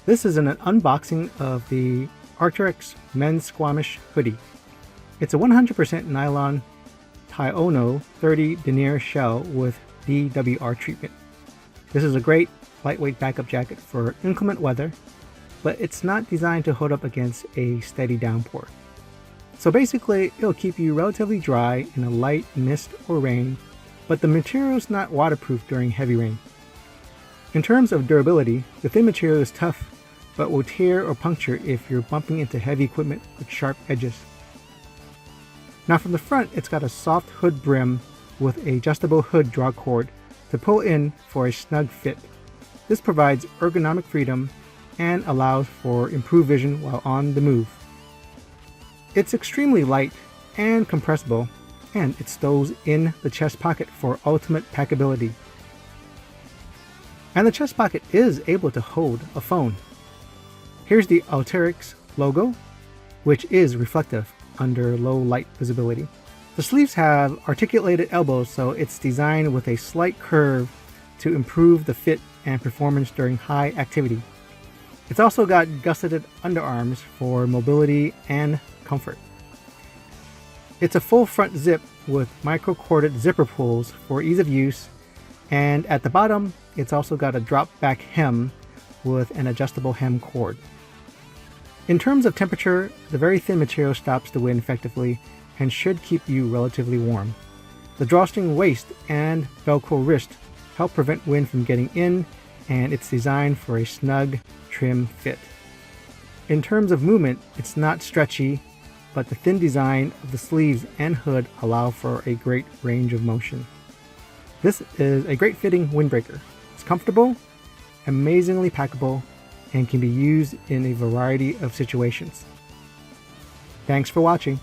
This is an unboxing of the Arc'teryx Men's Squamish Hoody. It's a 100% nylon Tiono 30 Denier shell with DWR treatment. This is a great lightweight backup jacket for inclement weather, but it's not designed to hold up against a steady downpour. So basically, it'll keep you relatively dry in a light mist or rain, but the material is not waterproof during heavy rain. In terms of durability, the thin material is tough, but will tear or puncture if you're bumping into heavy equipment with sharp edges. Now from the front, it's got a soft hood brim with an adjustable hood drawcord to pull in for a snug fit. This provides ergonomic freedom and allows for improved vision while on the move. It's extremely light and compressible, and it stows in the chest pocket for ultimate packability. And the chest pocket is able to hold a phone. Here's the Arc'teryx logo, which is reflective under low light visibility. The sleeves have articulated elbows, so it's designed with a slight curve to improve the fit and performance during high activity. It's also got gusseted underarms for mobility and comfort. It's a full front zip with micro-corded zipper pulls for ease of use, and at the bottom it's also got a drop back hem with an adjustable hem cord. In terms of temperature, the very thin material stops the wind effectively and should keep you relatively warm. The drawstring waist and Velcro wrist help prevent wind from getting in, and it's designed for a snug, trim fit. In terms of movement, it's not stretchy, but the thin design of the sleeves and hood allow for a great range of motion. This is a great fitting windbreaker. It's comfortable, amazingly packable, and can be used in a variety of situations. Thanks for watching.